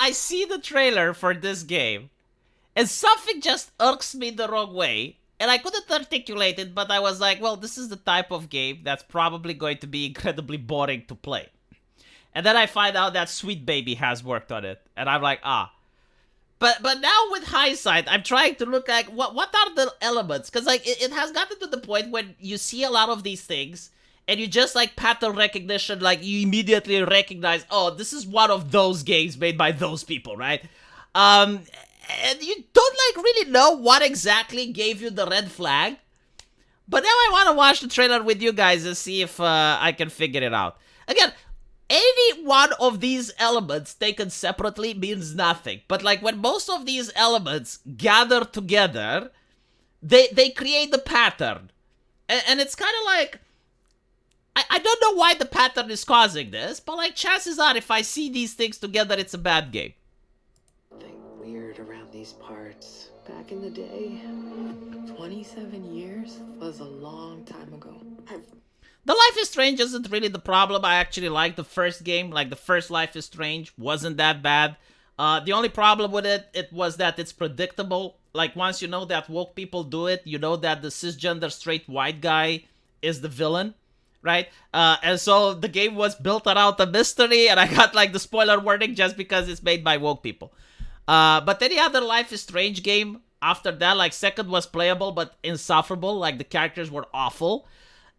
I see the trailer for this game, and something just irks me the wrong way. And I couldn't articulate it, but I was like, well, this is the type of game that's probably going to be incredibly boring to play. And then I find out that Sweet Baby has worked on it. And I'm like, ah. But now with hindsight, I'm trying to look like, what are the elements? Because like it has gotten to the point when you see a lot of these things, and you just like pattern recognition, like you immediately recognize, oh, this is one of those games made by those people, right? And you don't like really know what exactly gave you the red flag. But now I want to watch the trailer with you guys and see if I can figure it out. Again, any one of these elements taken separately means nothing. But like when most of these elements gather together, they create the pattern. And it's kind of like, I don't know why the pattern is causing this, but like chances are if I see these things together, it's a bad game. Something weird around these parts. Back in the day, 27 years was a long time ago. The Life is Strange isn't really the problem. I actually like the first game. Like the first Life is Strange wasn't that bad. The only problem with it was that it's predictable. Like once you know that woke people do it, you know that the cisgender straight white guy is the villain, right? And so the game was built around the mystery, and I got like the spoiler warning just because it's made by woke people. But any other Life is Strange game after that, like second was playable but insufferable. Like the characters were awful.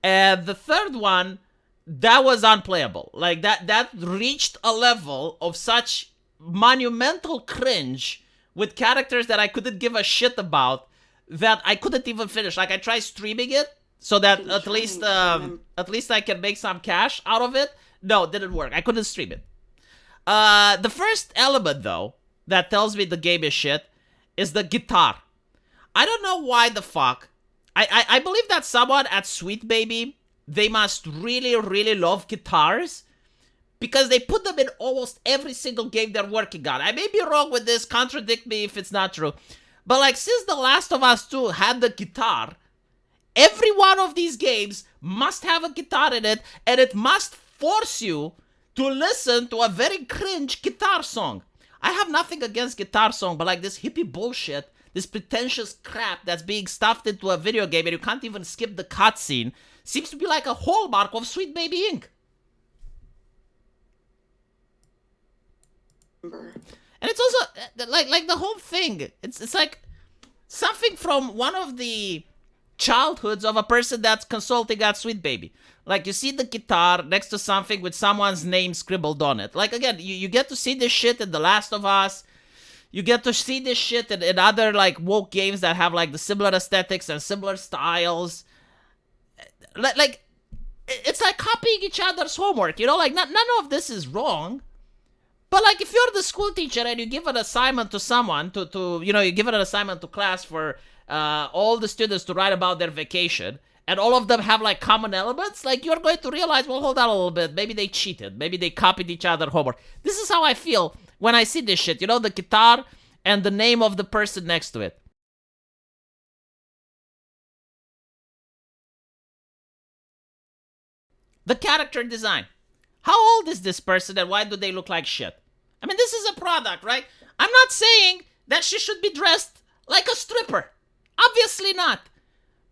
And the third one, that was unplayable. Like that reached a level of such monumental cringe with characters that I couldn't give a shit about that I couldn't even finish. Like I tried streaming it so that at least I can make some cash out of it. No, it didn't work. I couldn't stream it. The first element though that tells me the game is shit is the guitar. I don't know why the fuck. I believe that someone at Sweet Baby, they must really, really love guitars because they put them in almost every single game they're working on. I may be wrong with this, contradict me if it's not true. But like since The Last of Us 2 had the guitar, every one of these games must have a guitar in it, and it must force you to listen to a very cringe guitar song. I have nothing against guitar song, but like this hippie bullshit, this pretentious crap that's being stuffed into a video game and you can't even skip the cutscene seems to be like a hallmark of Sweet Baby Inc. And it's also like the whole thing. It's like something from one of the childhoods of a person that's consulting at Sweet Baby. Like you see the guitar next to something with someone's name scribbled on it. Like again, you get to see this shit in The Last of Us. You get to see this shit in other like woke games that have like the similar aesthetics and similar styles. Like it's like copying each other's homework, you know? Like none of this is wrong. But like if you're the school teacher and you give an assignment to someone to you give an assignment to class for all the students to write about their vacation, and all of them have like common elements, like you're going to realize, well, hold on a little bit, maybe they cheated, maybe they copied each other's homework. This is how I feel when I see this shit, the guitar and the name of the person next to it. The character design. How old is this person and why do they look like shit? I mean, this is a product, right? I'm not saying that she should be dressed like a stripper. Obviously not.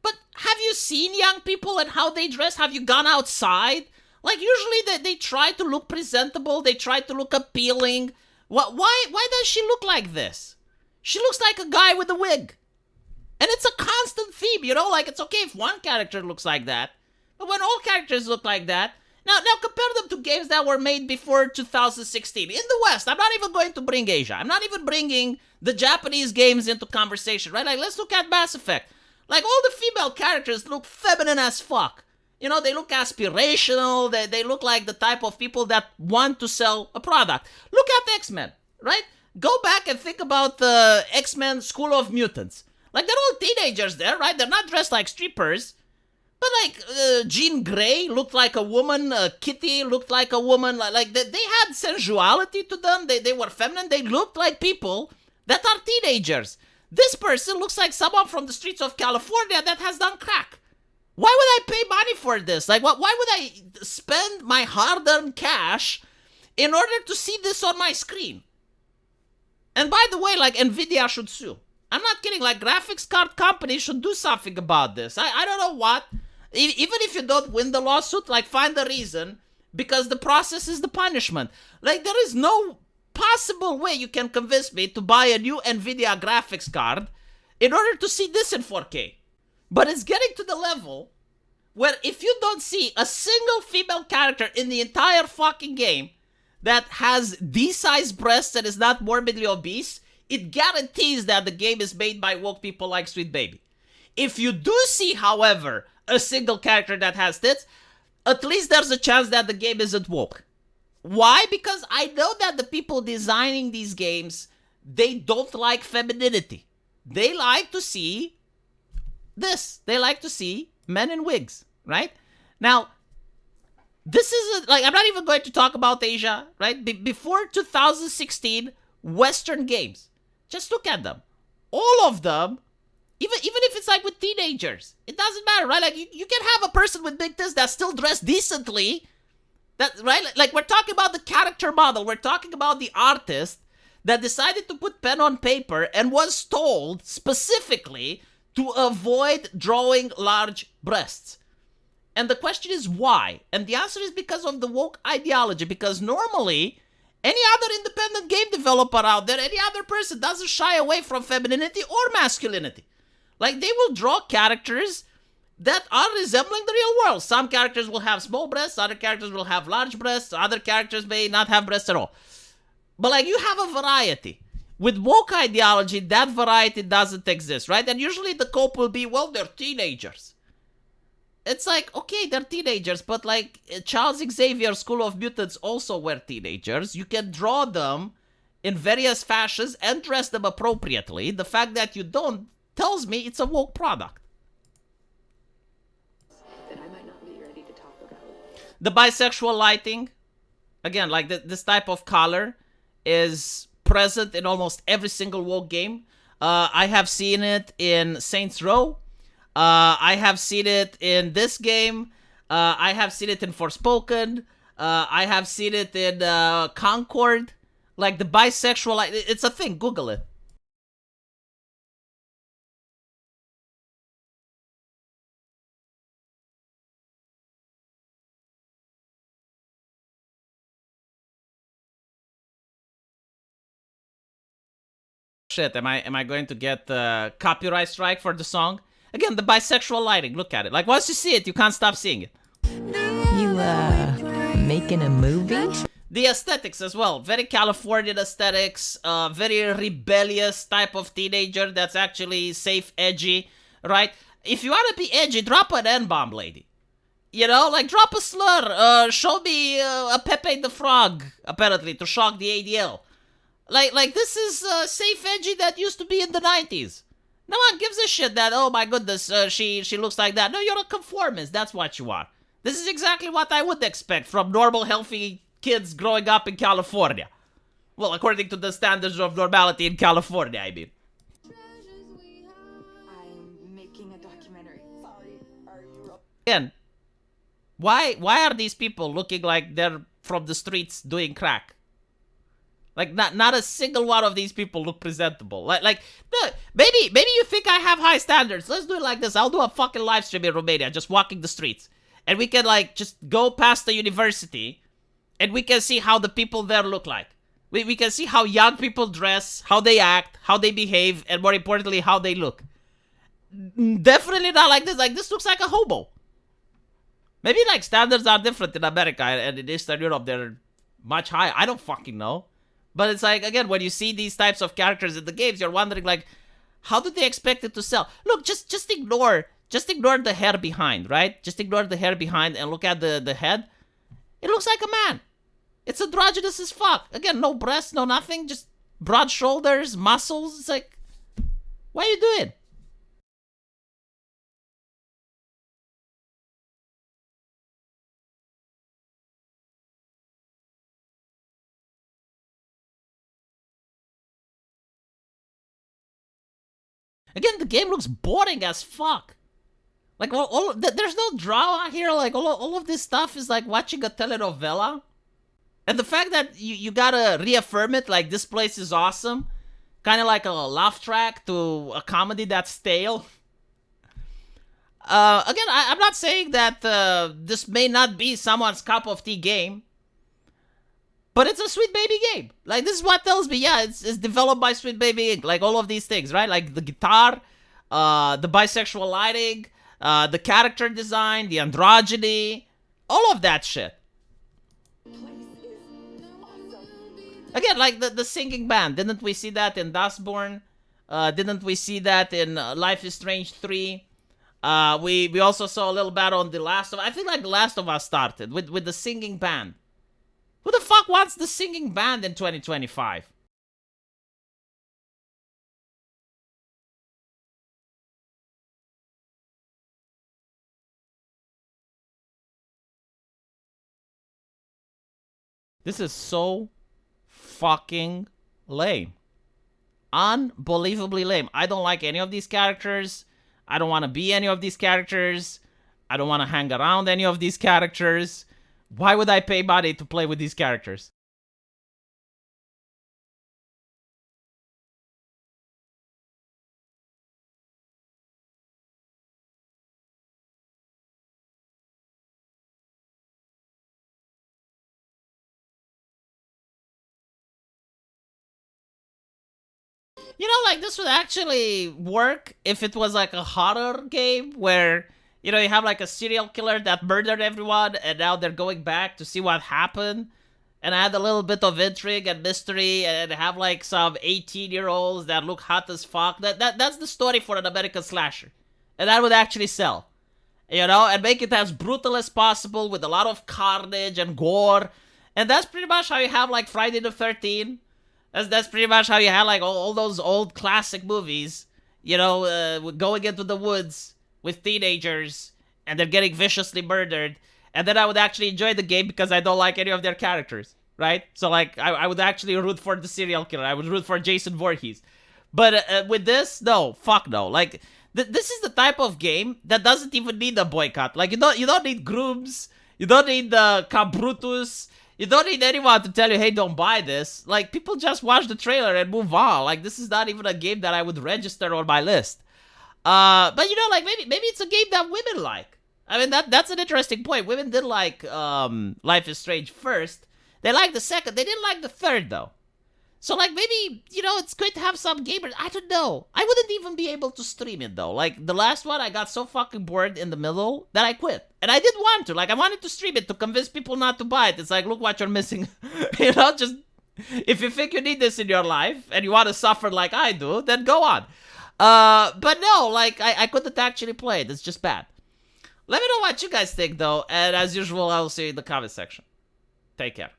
But have you seen young people and how they dress? Have you gone outside? Like usually they try to look presentable. They try to look appealing. Why does she look like this? She looks like a guy with a wig. And it's a constant theme, like it's okay if one character looks like that. But when all characters look like that, now compare them to games that were made before 2016. In the West, I'm not even going to bring Asia. I'm not even bringing the Japanese games into conversation, right? Like, let's look at Mass Effect. Like, all the female characters look feminine as fuck. They look aspirational. They look like the type of people that want to sell a product. Look at X-Men, right? Go back and think about the X-Men School of Mutants. Like, they're all teenagers there, right? They're not dressed like strippers. But, like, Jean Grey looked like a woman. Kitty looked like a woman. Like they had sensuality to them. They were feminine. They looked like people that are teenagers. This person looks like someone from the streets of California that has done crack. Why would I pay money for this? Like, why would I spend my hard-earned cash in order to see this on my screen? And by the way, like, Nvidia should sue. I'm not kidding. Like, graphics card companies should do something about this. I don't know what. Even if you don't win the lawsuit, like, find the reason, because the process is the punishment. Like, there is no possible way you can convince me to buy a new Nvidia graphics card in order to see this in 4K. But it's getting to the level where if you don't see a single female character in the entire fucking game that has D-sized breasts and is not morbidly obese, it guarantees that the game is made by woke people like Sweet Baby. If you do see, however, a single character that has tits, at least there's a chance that the game isn't woke. Why? Because I know that the people designing these games, they don't like femininity. They like to see this. They like to see men in wigs, right? Now, this is, like, I'm not even going to talk about Asia, right? Before 2016, Western games, just look at them. All of them, even if it's like with teenagers, it doesn't matter, right? Like, you can have a person with big tits that's still dressed decently, that, right? Like, we're talking about the character model. We're talking about the artist that decided to put pen on paper and was told specifically to avoid drawing large breasts. And the question is why? And the answer is because of the woke ideology. Because normally, any other independent game developer out there, any other person doesn't shy away from femininity or masculinity. Like, they will draw characters that are resembling the real world. Some characters will have small breasts, other characters will have large breasts, other characters may not have breasts at all. But, like, you have a variety. With woke ideology, that variety doesn't exist, right? And usually the cope will be, well, they're teenagers. It's like, okay, they're teenagers, but, like, Charles Xavier's School of Mutants also were teenagers. You can draw them in various fashions and dress them appropriately. The fact that you don't tells me it's a woke product. That I might not be ready to talk about. The bisexual lighting, again, like, this type of color is present in almost every single woke game. I have seen it in Saints Row. I have seen it in this game. I have seen it in Forspoken. I have seen it in Concord. Like, the bisexual, it's a thing. Google it. Shit, am I going to get a copyright strike for the song? Again, the bisexual lighting, look at it. Like, once you see it, you can't stop seeing it. You, making a movie? The aesthetics as well. Very Californian aesthetics. Very rebellious type of teenager that's actually safe, edgy, right? If you want to be edgy, drop an N-bomb, lady. You know, like, drop a slur. Show me a Pepe the Frog, apparently, to shock the ADL. Like, this is safe edgy that used to be in the 90s. No one gives a shit that, oh my goodness, she looks like that. No, you're a conformist. That's what you are. This is exactly what I would expect from normal, healthy kids growing up in California. Well, according to the standards of normality in California, I mean. I'm making a documentary. Sorry, are you... Again, why are these people looking like they're from the streets doing crack? Like, not a single one of these people look presentable. Like, maybe you think I have high standards. Let's do it like this. I'll do a fucking live stream in Romania, just walking the streets. And we can, like, just go past the university, and we can see how the people there look like. We can see how young people dress, how they act, how they behave, and more importantly, how they look. Definitely not like this. Like, this looks like a hobo. Maybe, like, standards are different in America, and in Eastern Europe, they're much higher. I don't fucking know. But it's like, again, when you see these types of characters in the games, you're wondering, like, how do they expect it to sell? Look, just ignore the hair behind, right? Just ignore the hair behind and look at the head. It looks like a man. It's androgynous as fuck. Again, no breasts, no nothing, just broad shoulders, muscles. It's like, what are you doing? Again, the game looks boring as fuck. Like, there's no drama here. Like, all of this stuff is like watching a telenovela. And the fact that you gotta reaffirm it, like, this place is awesome. kind of like a laugh track to a comedy that's stale. Again, I'm not saying that this may not be someone's cup of tea game, but it's a Sweet Baby game. Like, this is what tells me, yeah, it's developed by Sweet Baby Inc. Like, all of these things, right? Like, the guitar, the bisexual lighting, the character design, the androgyny, all of that shit. Again, like, the singing band. Didn't we see that in Dustborn? Didn't we see that in Life is Strange 3? We also saw a little bit on The Last of Us. I think like The Last of Us started with the singing band. Who the fuck wants the singing band in 2025? This is so fucking lame. Unbelievably lame. I don't like any of these characters. I don't want to be any of these characters. I don't want to hang around any of these characters. Why would I pay money to play with these characters? You know, like, this would actually work if it was like a horror game where, you know, you have like a serial killer that murdered everyone and now they're going back to see what happened. And add a little bit of intrigue and mystery and have like some 18-year-olds that look hot as fuck. That's the story for an American slasher. And that would actually sell. You know, and make it as brutal as possible with a lot of carnage and gore. And that's pretty much how you have like Friday the 13th. That's pretty much how you had like all those old classic movies, you know, going into the woods with teenagers and they're getting viciously murdered. And then I would actually enjoy the game because I don't like any of their characters, right? So like I would actually root for the serial killer. I would root for Jason Voorhees. But with this, no, fuck no. Like this is the type of game that doesn't even need a boycott. Like you don't need grooms, you don't need the Cabrutus. You don't need anyone to tell you, hey, don't buy this. Like, people just watch the trailer and move on. Like, this is not even a game that I would register on my list. But, you know, like, maybe it's a game that women like. I mean, that's an interesting point. Women did like Life is Strange first. They liked the second. They didn't like the third, though. So, like, maybe, you know, it's great to have some gamers. I don't know. I wouldn't even be able to stream it, though. Like, the last one, I got so fucking bored in the middle that I quit. And I didn't want to. Like, I wanted to stream it to convince people not to buy it. It's like, look what you're missing. You know, just... If you think you need this in your life and you want to suffer like I do, then go on. But no, like, I couldn't actually play it. It's just bad. Let me know what you guys think, though. And as usual, I will see you in the comment section. Take care.